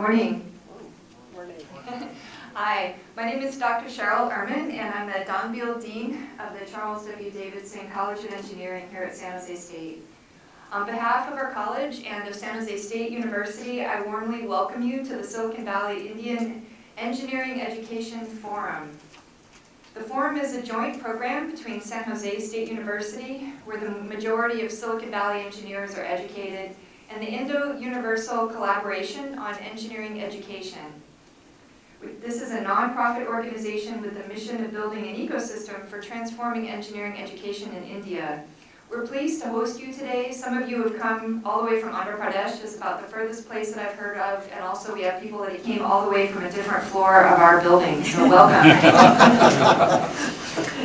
Morning. Hi, my name is Dr. Cheryl Ehrman, and I'm the Don Beal Dean of the Charles W. Davidson College of Engineering here at San Jose State. On behalf of our college and of San Jose State University, I warmly welcome you to the Silicon Valley Indian Engineering Education Forum. The Forum is a joint program between San Jose State University, where the majority of Silicon Valley engineers are educated, and the Indo-Universal Collaboration on Engineering Education. This is a nonprofit organization with the mission of building an ecosystem for transforming engineering education in India. We're pleased to host you today. Some of you have come all the way from Andhra Pradesh. It's about the furthest place that I've heard of, and also we have people that came all the way from a different floor of our building, so welcome.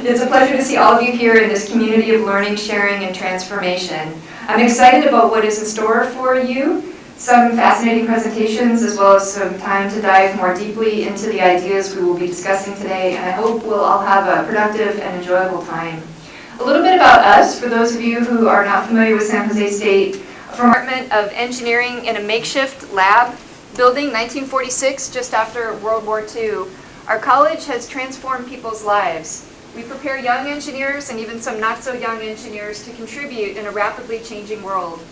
It's a pleasure to see all of you here in this community of learning, sharing, and transformation. I'm excited about what is in store for you. Some fascinating presentations, as well as some time to dive more deeply into the ideas we will be discussing today, and I hope we'll all have a productive and enjoyable time. A little bit about us, for those of you who are not familiar with San Jose State, from Department of Engineering in a makeshift lab building, 1946, just after World War II. Our college has transformed people's lives. We prepare young engineers and even some not so young engineers to contribute in a rapidly changing world.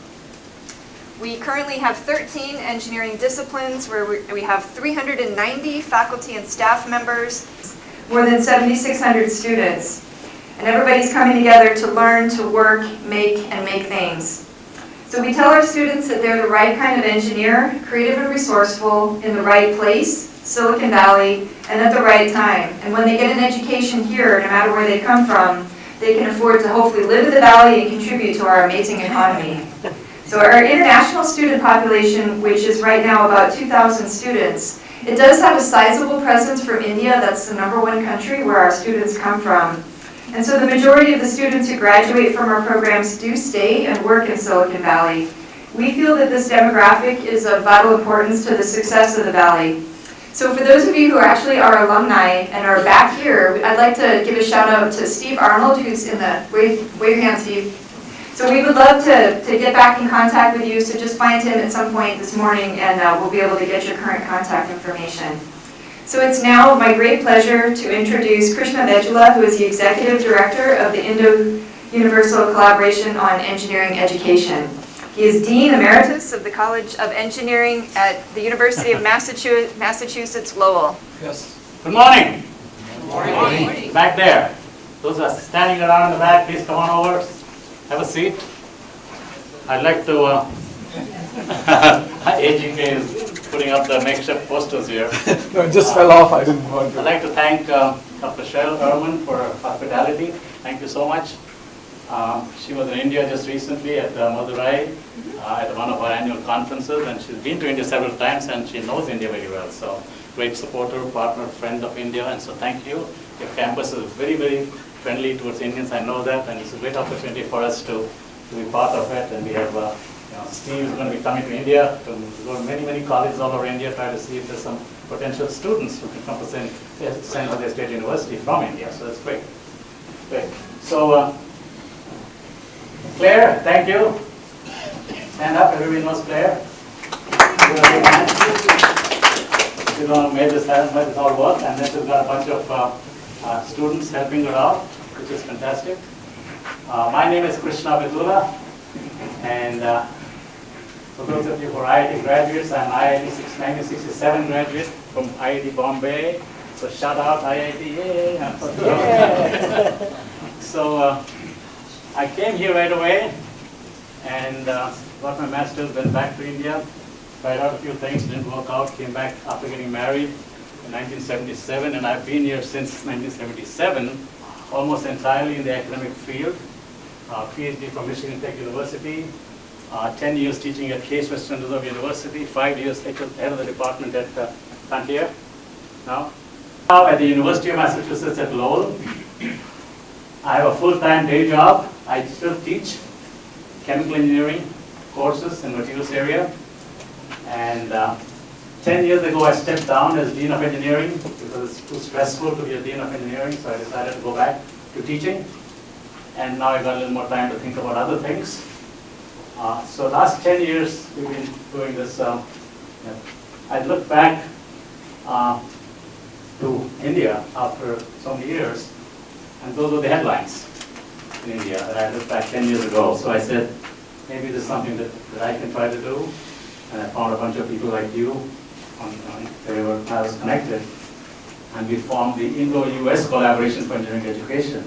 We currently have 13 engineering disciplines where we have 390 faculty and staff members, more than 7,600 students. And everybody's coming together to learn, to work, make things. So we tell our students that they're the right kind of engineer, creative and resourceful, in the right place, Silicon Valley, and at the right time. And when they get an education here, no matter where they come from, they can afford to hopefully live in the valley and contribute to our amazing economy. So our international student population, which is right now about 2,000 students, it does have a sizable presence from India. That's the #1 country where our students come from. And so the majority of the students who graduate from our programs do stay and work in Silicon Valley. We feel that this demographic is of vital importance to the success of the Valley. So for those of you who are actually our alumni and are back here, I'd like to give a shout out to Steve Arnold, who's in the, wave your hand, Steve. So we would love to get back in contact with you, so just find him at some point this morning and we'll be able to get your current contact information. So it's now my great pleasure to introduce Krishna Vedula, who is the Executive Director of the Indo-Universal Collaboration on Engineering Education. He is Dean Emeritus of the College of Engineering at the University of Massachusetts, Lowell. Yes. Good morning. Good morning. Back there. Those who are standing around in the back, please come on over. Have a seat. I'd like to, AGK is putting up the makeshift posters here. No, it just fell off. I didn't want to. I'd like to thank Dr. Cheryl Ehrman for her hospitality. Thank you so much. She was in India just recently at Madurai at one of our annual conferences, and she's been to India several times and she knows India very well. So great supporter, partner, friend of India, and so thank you. Your campus is very, very friendly towards Indians, I know that, and it's a great opportunity for us to be part of it. And we have Steve is going to be coming to India, to go to many colleges all over India, try to see if there's some potential students who can come to San Jose State University from India. So that's great. Great. So Claire, thank you. Stand up, everybody knows Claire. She's going to make this all work, and then she's got a bunch of students helping her out, which is fantastic. My name is Krishna Vedula, and for those of you who are IIT graduates, I'm IIT 1967 graduate from IIT Bombay. So shout out IIT, yay! Yeah. So I came here right away and got my master's, went back to India, tried out a few things, didn't work out, came back after getting married in 1977, and I've been here since 1977, almost entirely in the academic field. PhD from Michigan Tech University, 10 years teaching at Case Western Reserve University, 5 years head of the department at Frontier. Now at the University of Massachusetts at Lowell. I have a full-time day job. I still teach chemical engineering courses in materials area. And 10 years ago, I stepped down as Dean of Engineering because it's too stressful to be a Dean of Engineering, so I decided to go back to teaching. And now I got a little more time to think about other things. So last 10 years, we've been doing this I looked back to India after so many years, and those were the headlines in India that I looked back 10 years ago. So I said, maybe this is something that I can try to do. And I found a bunch of people like you wherever I was connected. And we formed the Indo-US Collaboration for Engineering Education,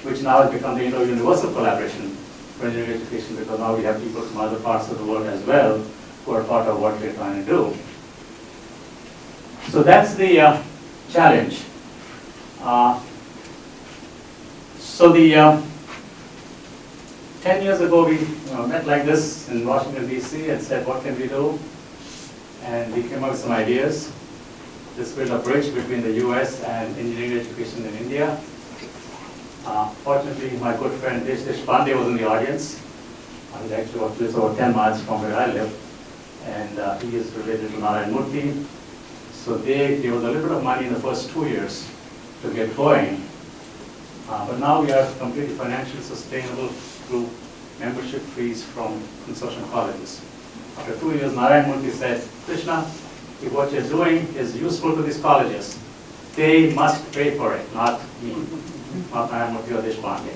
which now has become the Indo-Universal Collaboration for Engineering Education, because now we have people from other parts of the world as well who are part of what we're trying to do. So that's the challenge. So the 10 years ago, we met like this in Washington, D.C. and said, what can we do? And we came up with some ideas. This built a bridge between the US and engineering education in India. Fortunately, my good friend Desh Deshpande was in the audience. He actually lives over 10 miles from where I live. And he is related to Narayan Murthy. So they gave us a little bit of money in the first 2 years to get going. But now we are completely financially sustainable through membership fees from consortium colleges. After 2 years, Narayan Murthy said, Krishna, if what you're doing is useful to these colleges, they must pay for it, not me, not Narayan Murthy or Deshpande.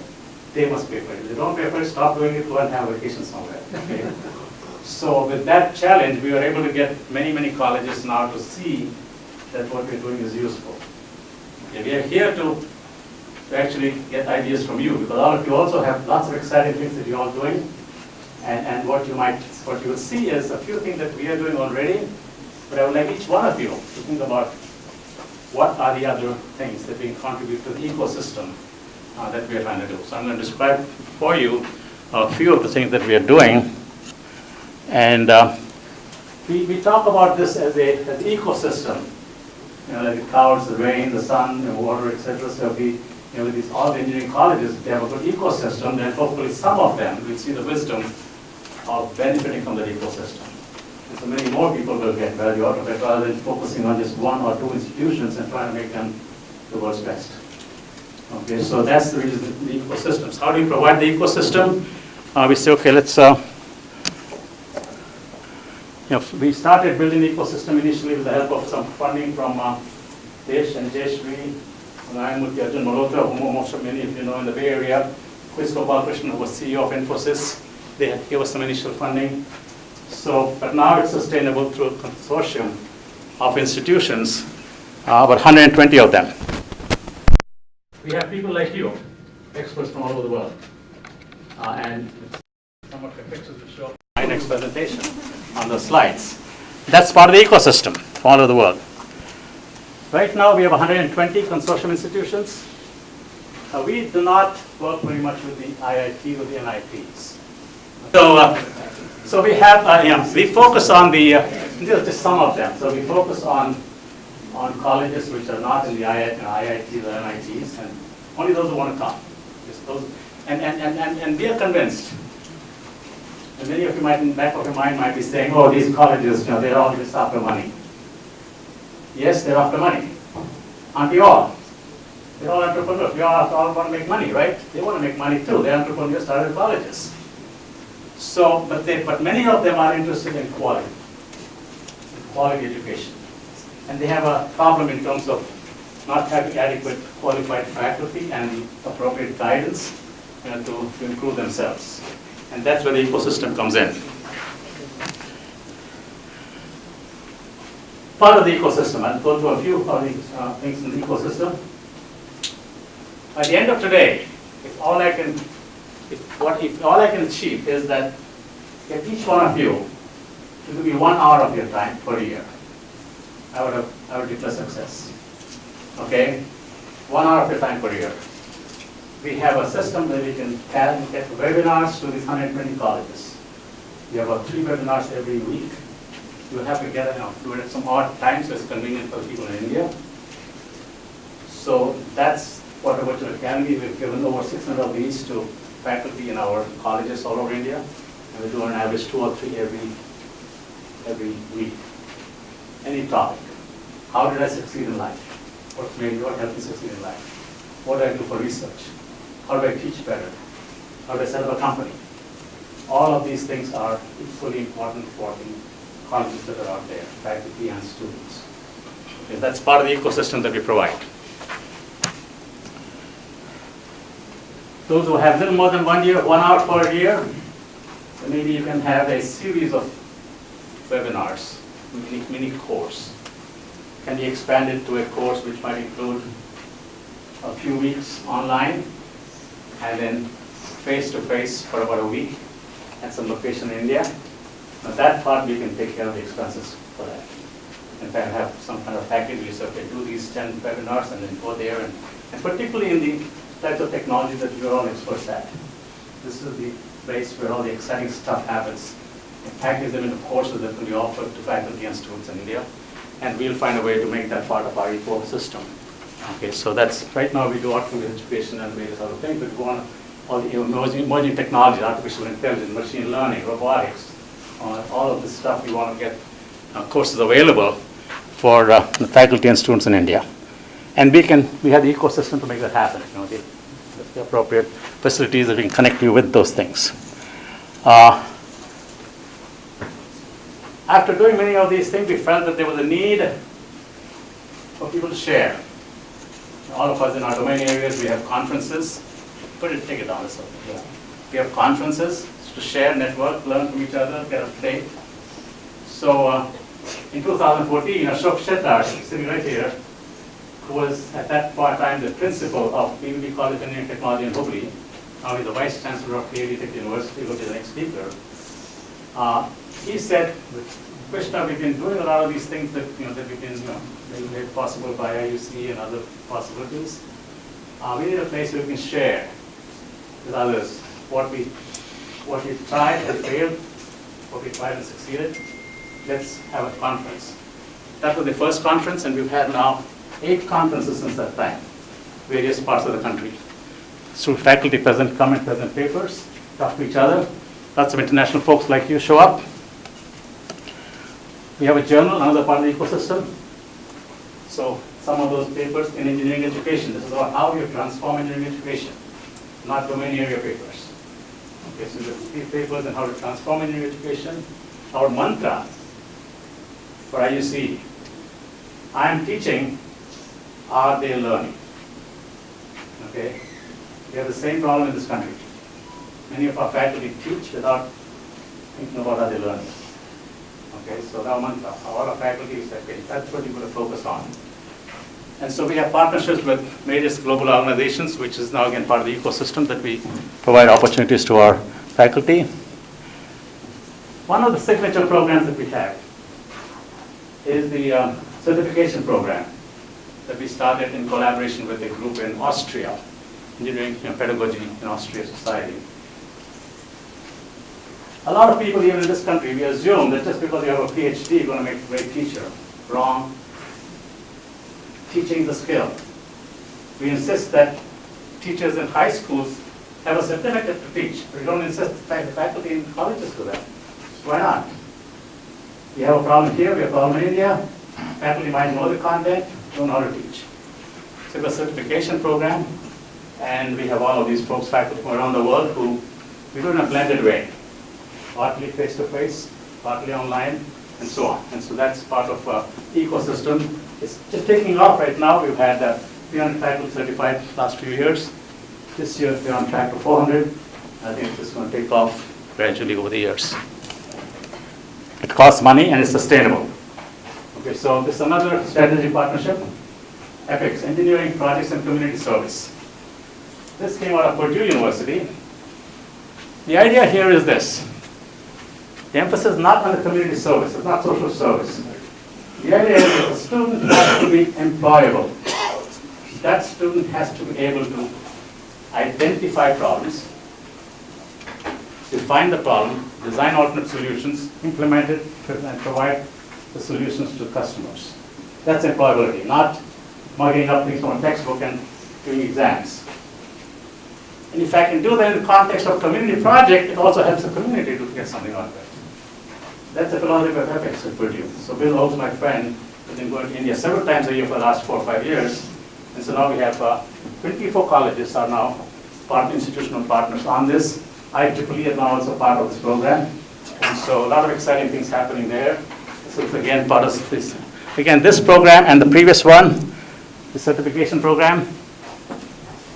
They must pay for it. If they don't pay for it, stop doing it, go and have a vacation somewhere. Okay? So with that challenge, we were able to get many, many colleges now to see that what we're doing is useful. Okay, we are here to actually get ideas from you, because all of you also have lots of exciting things that you're all doing. And what you will see is a few things that we are doing already, but I would like each one of you to think about what are the other things that we can contribute to the ecosystem that we are trying to do. So I'm going to describe for you a few of the things that we are doing. And we talk about this as an ecosystem, like the clouds, the rain, the sun, the water, etc. So with all the engineering colleges, if they have a good ecosystem, then hopefully some of them will see the wisdom of benefiting from that ecosystem. And so many more people will get value out of it, rather than focusing on just one or two institutions and trying to make them the world's best. Okay, so that's the reason, the ecosystems. How do you provide the ecosystem? We say, okay, let's, we started building the ecosystem initially with the help of some funding from Desh and Jayashri, Narayan Murthy, Arjun Malhotra, whom many of you know in the Bay Area, Krishna, who was CEO of Infosys. They gave us some initial funding. So, but now it's sustainable through a consortium of institutions, about 120 of them. We have people like you, experts from all over the world. And some of the pictures will show up in my next presentation on the slides. That's part of the ecosystem from all over the world. Right now we have 120 consortium institutions. We do not work very much with the IITs or the NITs. So we have, we focus on the, these are just some of them. So we focus on colleges which are not in the IITs or NITs, and only those who want to come. Just those, and we are convinced. And many of you might, in the back of your mind, might be saying, oh, these colleges, they're all just after money. Yes, they're after money. Aren't we all? They're all entrepreneurs. We all want to make money, right? They want to make money too. They're entrepreneurs, started colleges. So, but many of them are interested in quality education. And they have a problem in terms of not having adequate qualified faculty and the appropriate guidance to improve themselves. And that's where the ecosystem comes in. Part of the ecosystem, I'll go through a few of these things in the ecosystem. At the end of today, if all I can achieve is that get each one of you to give me 1 hour of your time per year, I would declare success. Okay, 1 hour of your time per year. We have a system that we can get webinars to these 120 colleges. We have about 3 webinars every week. You have to get do it at some odd times so it's convenient for people in India. So that's what a virtual academy. We've given over 600 of these to faculty in our colleges all over India. And we do on average 2 or 3 every week. Any topic. How did I succeed in life? What helped me succeed in life? What do I do for research? How do I teach better? How do I set up a company? All of these things are equally important for the colleges that are out there, faculty and students. Okay, that's part of the ecosystem that we provide. Those who have little more than 1 year, 1 hour per year, so maybe you can have a series of webinars, mini course. Can be expanded to a course which might include a few weeks online and then face-to-face for about a week at some location in India. Now that part we can take care of the expenses for that. In fact, have some kind of package, so okay, do these 10 webinars and then go there, and particularly in the types of technology that you're all experts at. This is the place where all the exciting stuff happens. And package them into courses that can be offered to faculty and students in India, and we'll find a way to make that part of our ecosystem. Okay, so that's, right now we do outcome education and various other things, but we want all the emerging technology, artificial intelligence, machine learning, robotics, all of this stuff we want to get courses available for the faculty and students in India. And we have the ecosystem to make that happen, the appropriate facilities that we can connect you with those things. After doing many of these things, we felt that there was a need for people to share. All of us in our domain areas, we have conferences. Take it down. Yeah. We have conferences to share, network, learn from each other, get update. So in 2014, Ashok Shettar, sitting right here, who was at that point in time the principal of PVB College of Engineering Technology in Hubli, now he's the vice chancellor of KD Tech University, will be the next speaker. He said, Krishna, we've been doing a lot of these things that that we can make made possible by IUCEE and other possibilities. We need a place where we can share with others what we tried and failed, what we tried and succeeded. Let's have a conference. That was the first conference, and we've had now 8 conferences since that time, various parts of the country. So faculty present, come and present papers, talk to each other. Lots of international folks like you show up. We have a journal, another part of the ecosystem. So some of those papers in engineering education. This is about how you transform engineering education, not domain area papers. Okay, so the papers on how to transform engineering education. Our mantra for IUCEE, I am teaching, are they learning? Okay, we have the same problem in this country. Many of our faculty teach without thinking about are they learning. Okay, so our mantra, all our faculty is okay, that's what you're going to focus on. And so we have partnerships with various global organizations, which is now again part of the ecosystem that we provide opportunities to our faculty. One of the signature programs that we have is the certification program that we started in collaboration with a group in Austria, Engineering Pedagogy in Austria Society. A lot of people, even in this country, we assume that just because you have a PhD, you're going to make a great teacher. Wrong. Teaching is a skill. We insist that teachers in high schools have a certificate to teach. We don't insist that the faculty in colleges do that. Why not? We have a problem here, we have a problem in India. Faculty might know the content, don't know how to teach. So we have a certification program, and we have all of these folks, faculty from around the world, who we do it in a blended way. Partly face-to-face, partly online, and so on. And so that's part of ecosystem. It's just taking off right now. We've had 300 faculty certified last few years. This year we're on track for 400. I think it's just going to take off gradually over the years. It costs money and it's sustainable. Okay, so this is another strategic partnership. EPICS, Engineering Projects and Community Service. This came out of Purdue University. The idea here is this. The emphasis is not on the community service, it's not social service. The idea is that the student has to be employable. That student has to be able to identify problems, define the problem, design alternate solutions, implement it, and provide the solutions to customers. That's employability, not mugging up things from a textbook and doing exams. And if I can do that in the context of community project, it also helps the community to get something out of it. That's the philosophy of ethics at Purdue. So Bill Oakes, my friend, has been going to India several times a year for the last 4 or 5 years. And so now we have 24 colleges are now institutional partners on this. IEEE is now also part of this program. And so a lot of exciting things happening there. So it's again part of this. Again, this program and the previous one, the certification program,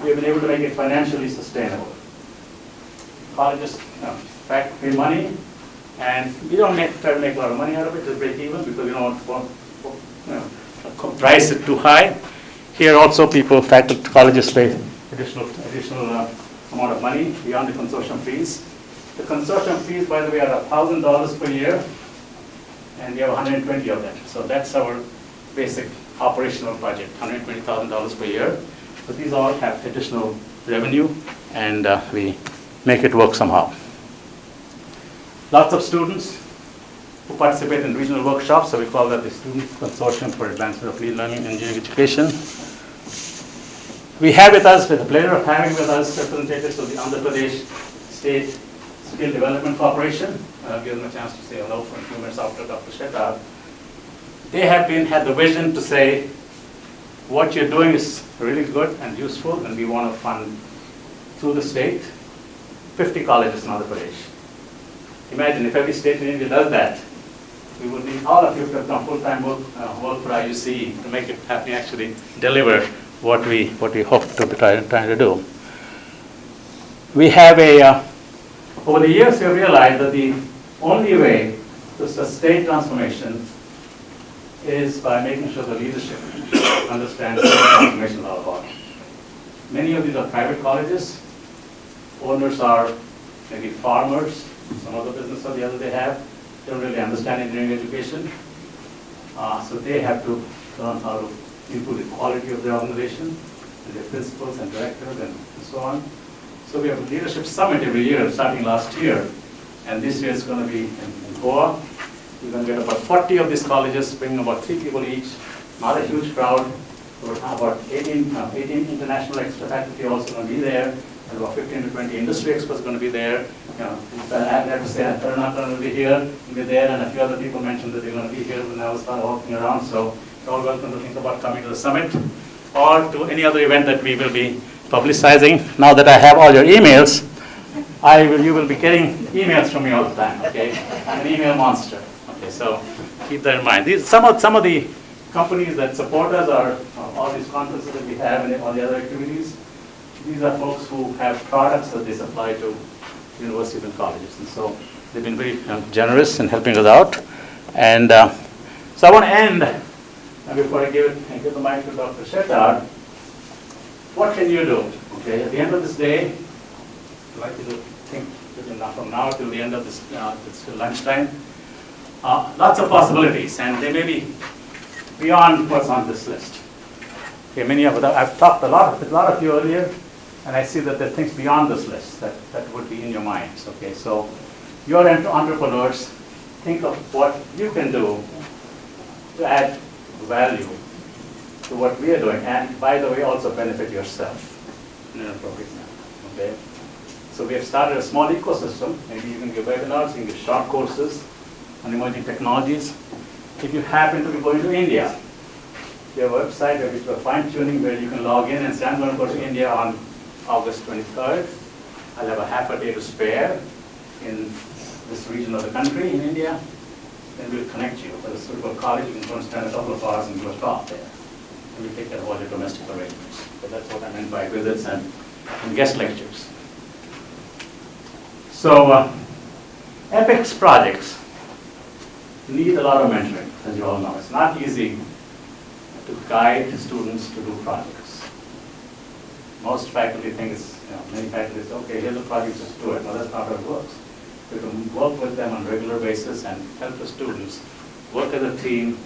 we have been able to make it financially sustainable. Colleges, in fact, pay money, and we don't try to make a lot of money out of it, just break even, because we don't want to price it too high. Here also, faculty, colleges pay additional amount of money beyond the consortium fees. The consortium fees, by the way, are $1,000 per year, and we have 120 of them. So that's our basic operational budget, $120,000 per year. But these all have additional revenue, and we make it work somehow. Lots of students who participate in regional workshops, so we call that the Student Consortium for Advancement of Learning and Engineering Education. We have with us, with the pleasure of having with us representatives of the Andhra Pradesh State Skill Development Corporation. I'll give them a chance to say hello for a few minutes after Dr. Shettar. They have had the vision to say, what you're doing is really good and useful, and we want to fund through the state 50 colleges in Andhra Pradesh. Imagine if every state in India does that, we would need all of you to come full-time work for IUCEE to make it happen, actually deliver what we hope to be trying to do. We have over the years we have realized that the only way to sustain transformation is by making sure the leadership understands what transformation is all about. Many of these are private colleges. Owners are maybe farmers, some other business or the other they have. They don't really understand engineering education. So they have to learn how to improve the quality of their organization, and their principals and directors and so on. So we have a leadership summit every year, starting last year. And this year it's going to be in Goa. We're going to get about 40 of these colleges, bringing about 3 people each. Not a huge crowd. We'll have about 18 international extra faculty also going to be there. And about 15 to 20 industry experts going to be there. I have to say that they're not going to be here, they'll be there, and a few other people mentioned that they're going to be here when I was walking around. So you're all welcome to think about coming to the summit or to any other event that we will be publicizing. Now that I have all your emails, you will be getting emails from me all the time. Okay, I'm an email monster. Okay, so keep that in mind. Some of the companies that support us are all these conferences that we have and all the other activities. These are folks who have products that they supply to universities and colleges, and so they've been very generous in helping us out. And so I want to end, before I give the mic to Dr. Shettar. What can you do? Okay, at the end of this day, I'd like you to think from now till the end of this lunchtime. Lots of possibilities, and they may be beyond what's on this list. Okay, many of them, I've talked with a lot of you earlier, and I see that there are things beyond this list that would be in your minds. Okay, so you're entrepreneurs. Think of what you can do to add value to what we are doing, and by the way, also benefit yourself in an appropriate manner. Okay, so we have started a small ecosystem. Maybe you can give webinars, you can give short courses on emerging technologies. If you happen to be going to India, we have a website where we do a fine-tuning where you can log in and say, I'm going to go to India on August 23rd. I'll have a half a day to spare in this region of the country in India. Then we'll connect you. For the suitable college, you can go and spend a couple of hours and do a talk there. And we take care of all your domestic arrangements. So that's what I meant by visits and guest lectures. So EPICS projects need a lot of mentoring, as you all know. It's not easy to guide students to do projects. Most faculty think many faculty say, okay, here's a project, just do it. No, that's not how it works. We can work with them on a regular basis and help the students work as a team,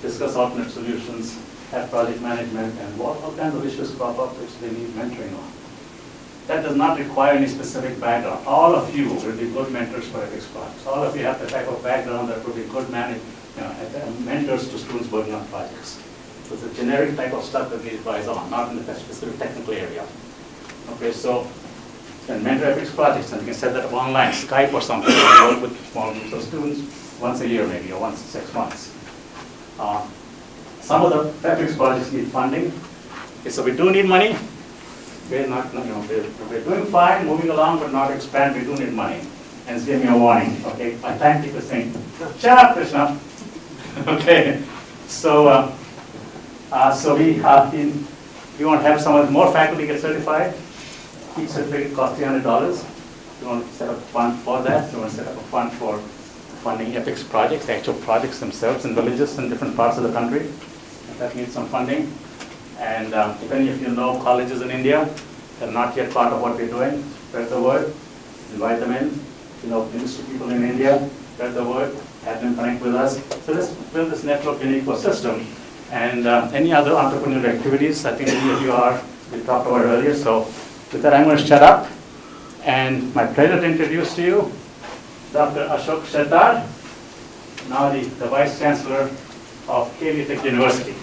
discuss alternate solutions, have project management, and all kinds of issues crop up which they need mentoring on. That does not require any specific background. All of you will be good mentors for EPICS projects. All of you have the type of background that will be good mentors to students working on projects. So it's a generic type of stuff that we advise on, not in the specific technical area. Okay, so you can mentor EPICS projects, and you can set that up online, Skype or something. You work with small groups of students once a year maybe, or once in 6 months. Some of the EPICS projects need funding. Okay, so we do need money. We're doing fine, moving along, but not expand. We do need money. And give me a warning. Okay, I thank you for saying, shut up, Krishna. Okay, so we want to have some more faculty get certified. Each certificate costs $300. We want to set up a fund for that. We want to set up a fund for funding ethics projects, the actual projects themselves in villages in different parts of the country. That needs some funding. And if any of you know colleges in India that are not yet part of what we're doing, spread the word, invite them in. You know, industry people in India, spread the word, have them connect with us. So let's build this network and ecosystem. And any other entrepreneurial activities, I think many of you we talked about earlier. So with that, I'm going to shut up. And my pleasure to introduce to you Dr. Ashok Shettar, now the Vice Chancellor of KV Tech University.